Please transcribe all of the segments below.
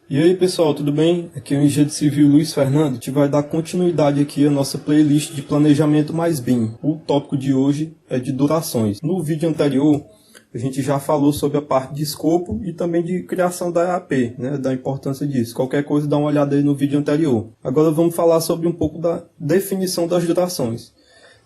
E aí pessoal, tudo bem? Aqui é o engenheiro civil Luiz Fernando. A gente vai dar continuidade aqui à nossa playlist de planejamento mais BIM. O tópico de hoje é de durações. No vídeo anterior, a gente já falou sobre a parte de escopo e também de criação da EAP, né, da importância disso. Qualquer coisa, dá uma olhada aí no vídeo anterior. Agora vamos falar sobre um pouco da definição das durações.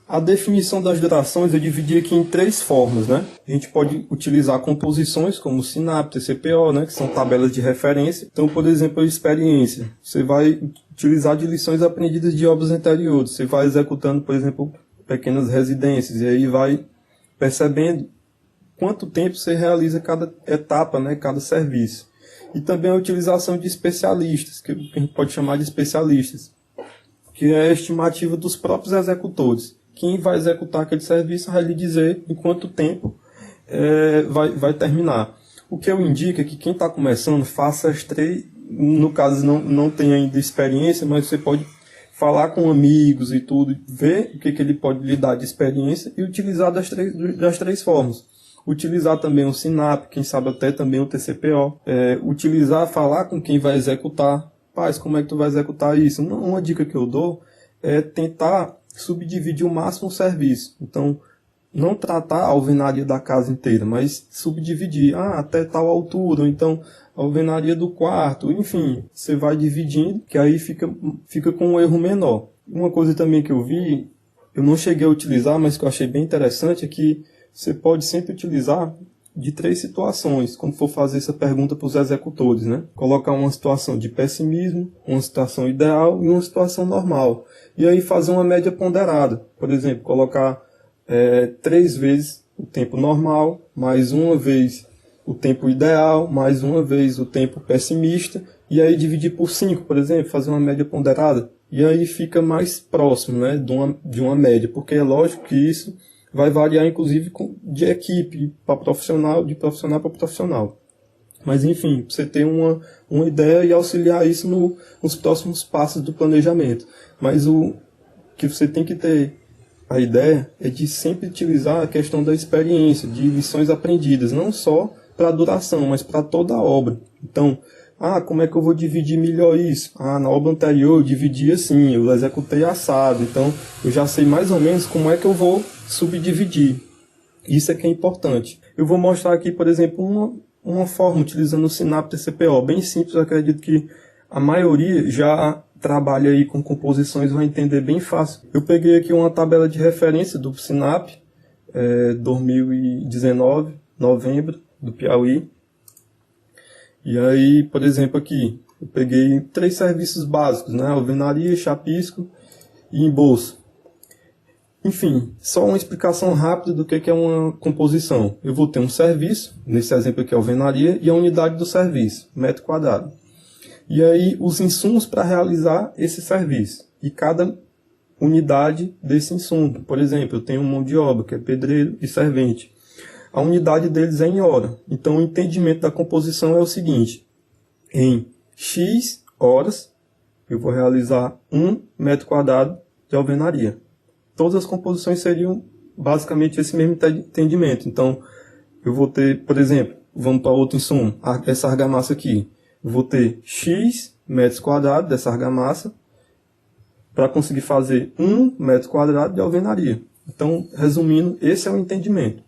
A definição das durações eu dividi aqui em três formas, né? A gente pode utilizar composições como SINAP, TCPO, né? Que são tabelas de referência. Então, por exemplo, a experiência. Você vai utilizar de lições aprendidas de obras anteriores. Você vai executando, por exemplo, pequenas residências e aí vai percebendo quanto tempo você realiza cada etapa, né? Cada serviço. E também a utilização de especialistas, que a gente pode chamar de especialistas, que é a estimativa dos próprios executores. Quem vai executar aquele serviço vai lhe dizer em quanto tempo vai terminar. O que eu indico é que quem está começando faça as três, no caso não tem ainda experiência, mas você pode falar com amigos e tudo, ver o que ele pode lhe dar de experiência e utilizar das três formas. Utilizar também o SINAP, quem sabe até também o TCPO. Falar com quem vai executar. Paz, como é que tu vai executar isso? Uma dica que eu dou é tentar subdividir o máximo o serviço. Então, não tratar a alvenaria da casa inteira, mas subdividir. Até tal altura, ou então a alvenaria do quarto. Enfim, você vai dividindo, que aí fica com um erro menor. Uma coisa também que eu vi, eu não cheguei a utilizar, mas que eu achei bem interessante, é que você pode sempre utilizar de três situações, quando for fazer essa pergunta para os executores, né? Colocar uma situação de pessimismo, uma situação ideal e uma situação normal. E aí fazer uma média ponderada. Por exemplo, colocar 3 vezes o tempo normal, mais uma vez o tempo ideal, mais uma vez o tempo pessimista, e aí dividir por 5, por exemplo, fazer uma média ponderada. E aí fica mais próximo, né, de uma média, porque é lógico que isso vai variar, inclusive, de equipe para profissional, de profissional para profissional. Mas, enfim, você ter uma ideia e auxiliar isso nos próximos passos do planejamento. Mas o que você tem que ter a ideia é de sempre utilizar a questão da experiência, de lições aprendidas, não só para a duração, mas para toda a obra. Então, como é que eu vou dividir melhor isso? Na obra anterior eu dividi assim, eu executei assado, então eu já sei mais ou menos como é que eu vou subdividir. Isso é que é importante. Eu vou mostrar aqui, por exemplo, uma forma utilizando o SINAP TCPO, bem simples, eu acredito que a maioria já trabalha aí com composições, vai entender bem fácil. Eu peguei aqui uma tabela de referência do SINAP, 2019, novembro, do Piauí. E aí, por exemplo, aqui, eu peguei 3 serviços básicos, né? Alvenaria, chapisco e embolso. Enfim, só uma explicação rápida do que é uma composição. Eu vou ter um serviço, nesse exemplo aqui é alvenaria, e a unidade do serviço, metro quadrado. E aí, os insumos para realizar esse serviço. E cada unidade desse insumo. Por exemplo, eu tenho mão de obra, que é pedreiro e servente. A unidade deles é em hora. Então, o entendimento da composição é o seguinte. Em X horas, eu vou realizar 1 metro quadrado de alvenaria. Todas as composições seriam basicamente esse mesmo entendimento. Então, eu vou ter, por exemplo, vamos para outro insumo, essa argamassa aqui. Eu vou ter X metros quadrados dessa argamassa para conseguir fazer 1 metro quadrado de alvenaria. Então, resumindo, esse é o entendimento.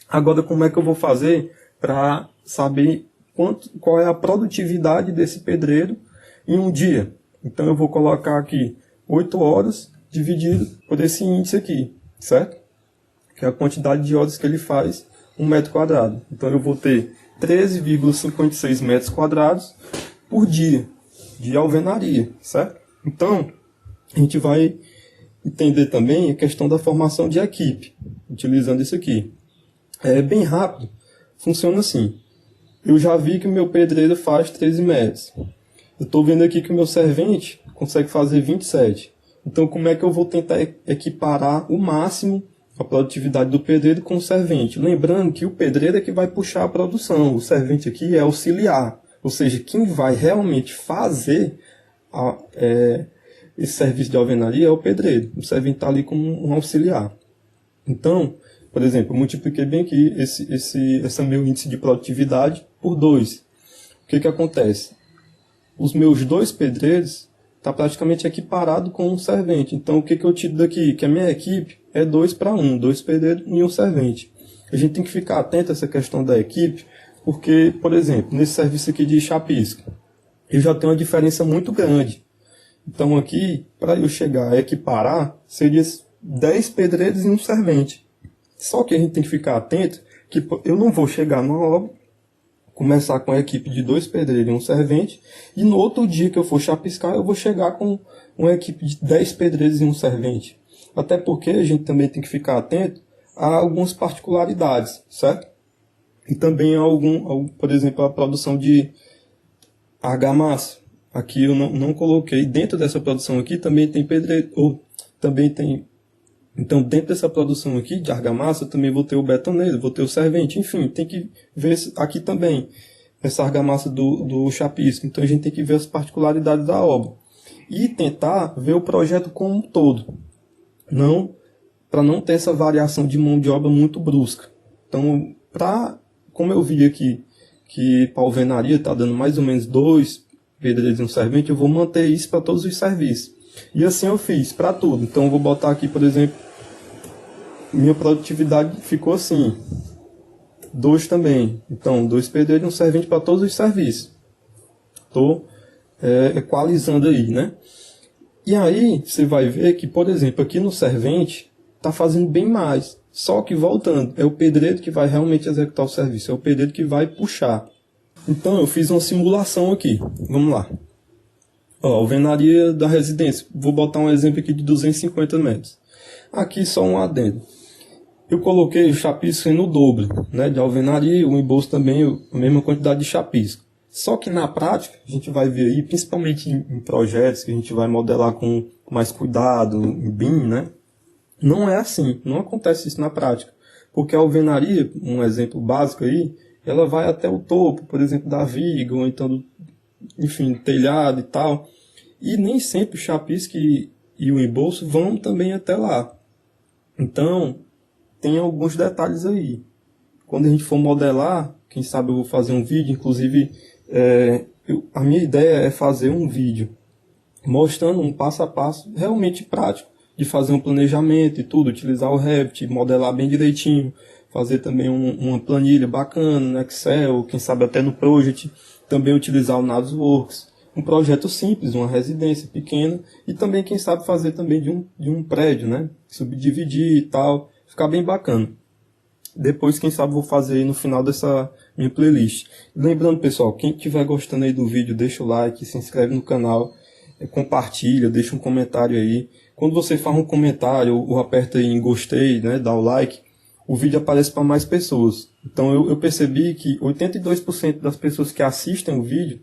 Agora, como é que eu vou fazer para saber qual é a produtividade desse pedreiro em um dia? Então, eu vou colocar aqui 8 horas dividido por esse índice aqui, certo? Que é a quantidade de horas que ele faz 1 metro quadrado. Então, eu vou ter 13,56 metros quadrados por dia de alvenaria, certo? Então, a gente vai entender também a questão da formação de equipe, utilizando isso aqui. É bem rápido, funciona assim. Eu já vi que o meu pedreiro faz 13 metros. Eu estou vendo aqui que o meu servente consegue fazer 27. Então, como é que eu vou tentar equiparar o máximo a produtividade do pedreiro com o servente? Lembrando que o pedreiro é que vai puxar a produção, o servente aqui é auxiliar. Ou seja, quem vai realmente fazer esse serviço de alvenaria é o pedreiro. O servente está ali como um auxiliar. Então, por exemplo, eu multipliquei bem aqui esse meu índice de produtividade por 2. O que acontece? os meus 2 pedreiros está praticamente equiparado com um servente. Então, o que eu tiro daqui? Que a minha equipe é 2 para 1, 2 pedreiros e um servente. A gente tem que ficar atento a essa questão da equipe, porque, por exemplo, nesse serviço aqui de chapisco, eu já tenho uma diferença muito grande. Então, aqui, para eu chegar a equiparar, seria 10 pedreiros e um servente. Só que a gente tem que ficar atento que eu não vou chegar numa obra, começar com a equipe de 2 pedreiros e um servente, e no outro dia que eu for chapiscar, eu vou chegar com uma equipe de 10 pedreiros e um servente. Até porque a gente também tem que ficar atento a algumas particularidades, certo? E também a por exemplo, a produção de argamassa. Aqui eu não coloquei, dentro dessa produção aqui também tem pedreiro, ou também tem. Então, dentro dessa produção aqui de argamassa, eu também vou ter o betoneiro, vou ter o servente, enfim, tem que ver aqui também, essa argamassa do chapisco. Então, a gente tem que ver as particularidades da obra. E tentar ver o projeto como um todo, para não ter essa variação de mão de obra muito brusca. Então, como eu vi aqui, que para a alvenaria está dando mais ou menos 2 pedreiros e um servente, eu vou manter isso para todos os serviços. E assim eu fiz para tudo. Então eu vou botar aqui, por exemplo, minha produtividade ficou assim, 2 também. Então 2 pedreiros e um servente para todos os serviços. Estou equalizando aí, né? E aí você vai ver que, por exemplo, aqui no servente está fazendo bem mais. Só que voltando, é o pedreiro que vai realmente executar o serviço, é o pedreiro que vai puxar. Então eu fiz uma simulação aqui. Vamos lá. Alvenaria da residência. Vou botar um exemplo aqui de 250 metros. Aqui só um adendo. Eu coloquei o chapisco no dobro, né, de alvenaria, o embolso também, a mesma quantidade de chapisco. Só que na prática, a gente vai ver aí, principalmente em projetos que a gente vai modelar com mais cuidado, em BIM, né? Não é assim, não acontece isso na prática. Porque a alvenaria, um exemplo básico aí, ela vai até o topo, por exemplo, da viga, ou então, enfim, telhado e tal. E nem sempre o chapisco e o embolso vão também até lá. Então, tem alguns detalhes aí. Quando a gente for modelar, quem sabe eu vou fazer um vídeo, inclusive, a minha ideia é fazer um vídeo mostrando um passo a passo realmente prático de fazer um planejamento e tudo, utilizar o Revit, modelar bem direitinho, fazer também uma planilha bacana no Excel, quem sabe até no Project, também utilizar o Navisworks, um projeto simples, uma residência pequena, e também, quem sabe, fazer também de um prédio, né? Subdividir e tal, ficar bem bacana. Depois, quem sabe, vou fazer aí no final dessa minha playlist. Lembrando, pessoal, quem estiver gostando aí do vídeo, deixa o like, se inscreve no canal, compartilha, deixa um comentário aí. Quando você faz um comentário ou aperta aí em gostei, né, dá o like, o vídeo aparece para mais pessoas. Então eu percebi que 82% das pessoas que assistem o vídeo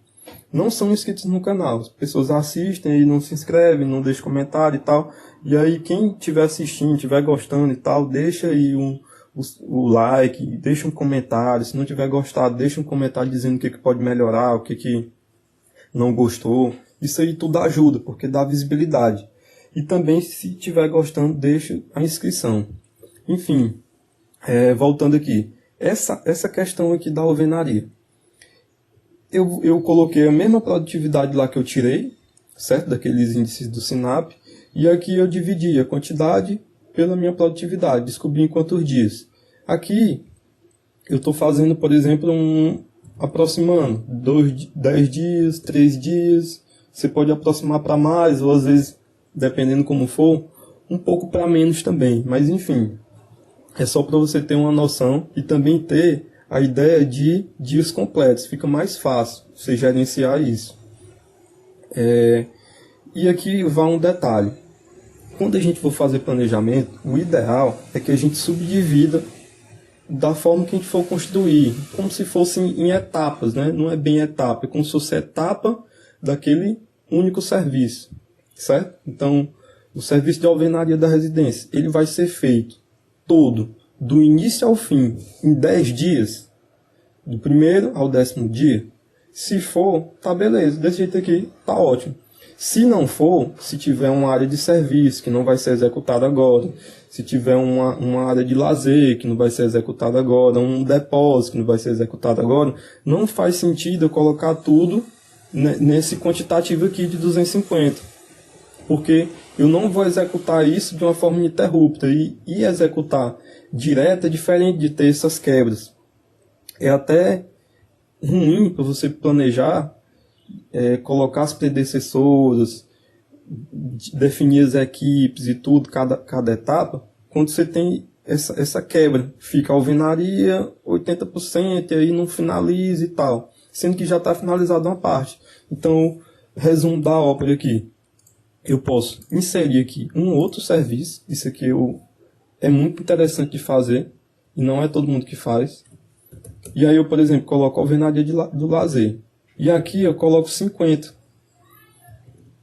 não são inscritos no canal. As pessoas assistem e não se inscrevem, não deixam comentário e tal. E aí quem estiver assistindo, estiver gostando e tal, deixa aí o like, deixa um comentário. Se não tiver gostado, deixa um comentário dizendo o que pode melhorar, o que não gostou. Isso aí tudo ajuda, porque dá visibilidade. E também, se estiver gostando, deixa a inscrição. Enfim, voltando aqui. Essa questão aqui da alvenaria. Eu coloquei a mesma produtividade lá que eu tirei, certo? Daqueles índices do Sinap. E aqui eu dividi a quantidade pela minha produtividade, descobri em quantos dias. Aqui eu estou fazendo, por exemplo, aproximando 10 dias, 3 dias. Você pode aproximar para mais, ou às vezes, dependendo como for, um pouco para menos também. Mas enfim, é só para você ter uma noção e também ter a ideia de dias completos. Fica mais fácil você gerenciar isso. E aqui vai um detalhe. Quando a gente for fazer planejamento, o ideal é que a gente subdivida da forma que a gente for construir, como se fosse em etapas, né? Não é bem etapa, é como se fosse etapa daquele único serviço, certo? Então, o serviço de alvenaria da residência, ele vai ser feito todo, do início ao fim, em 10 dias, do primeiro ao 10º dia. Se for, tá beleza, desse jeito aqui, tá ótimo. Se não for, se tiver uma área de serviço que não vai ser executada agora, se tiver uma área de lazer que não vai ser executada agora, um depósito que não vai ser executado agora, não faz sentido eu colocar tudo nesse quantitativo aqui de 250. Porque eu não vou executar isso de uma forma ininterrupta. E executar direto é diferente de ter essas quebras. É até ruim para você planejar, colocar as predecessoras, definir as equipes e tudo, cada etapa, quando você tem essa quebra. Fica a alvenaria 80% e aí não finaliza e tal. Sendo que já está finalizada uma parte. Então, resumo da ópera aqui. Eu posso inserir aqui um outro serviço. Isso aqui é muito interessante de fazer. E não é todo mundo que faz. E aí eu, por exemplo, coloco a alvenaria do lazer. E aqui eu coloco 50.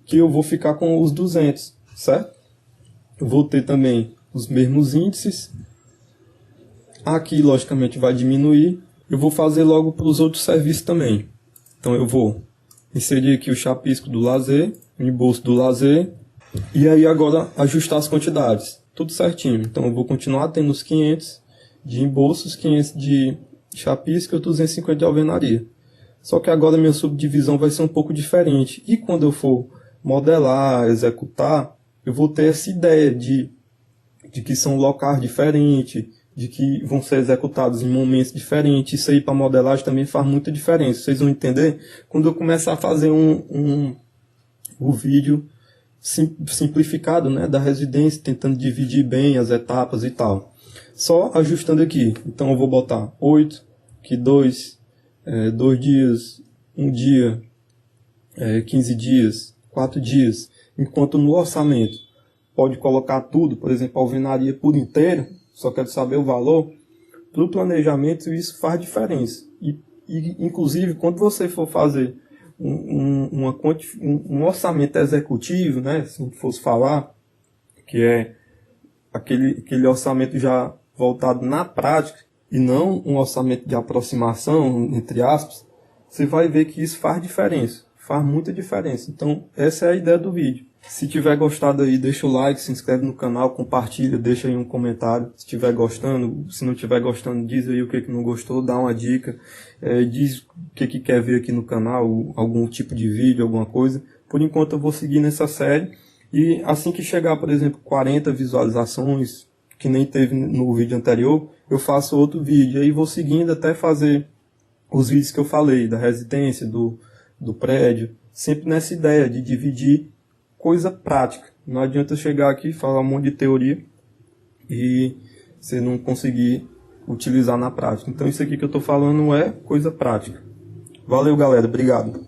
Que eu vou ficar com os 200, certo? Eu vou ter também os mesmos índices. Aqui, logicamente, vai diminuir. Eu vou fazer logo para os outros serviços também. Então eu vou inserir aqui o chapisco do lazer, o embolso do lazer. E aí agora ajustar as quantidades. Tudo certinho. Então eu vou continuar tendo os 500 de embolsos, 500 de chapisco e 250 de alvenaria. Só que agora minha subdivisão vai ser um pouco diferente. E quando eu for modelar, executar, eu vou ter essa ideia de que são locais diferentes, de que vão ser executados em momentos diferentes. Isso aí para modelagem também faz muita diferença. Vocês vão entender quando eu começar a fazer o vídeo simplificado, né, da residência, tentando dividir bem as etapas e tal. Só ajustando aqui. Então eu vou botar 8, que 2 dias, 1 dia, 15 dias, 4 dias. Enquanto no orçamento pode colocar tudo, por exemplo, a alvenaria por inteiro, só quero saber o valor. Para o planejamento isso faz diferença. E inclusive quando você for fazer um orçamento executivo, né, se não fosse falar, que é aquele orçamento já voltado na prática, e não um orçamento de aproximação, entre aspas, você vai ver que isso faz diferença, faz muita diferença. Então, essa é a ideia do vídeo. Se tiver gostado aí, deixa o like, se inscreve no canal, compartilha, deixa aí um comentário. Se estiver gostando, se não estiver gostando, diz aí o que não gostou, dá uma dica. Diz o que quer ver aqui no canal, algum tipo de vídeo, alguma coisa. Por enquanto eu vou seguir nessa série. E assim que chegar, por exemplo, 40 visualizações, que nem teve no vídeo anterior, eu faço outro vídeo. Aí vou seguindo até fazer os vídeos que eu falei, da residência, do prédio. Sempre nessa ideia de dividir coisa prática. Não adianta chegar aqui e falar um monte de teoria e você não conseguir utilizar na prática. Então isso aqui que eu estou falando é coisa prática. Valeu, galera. Obrigado.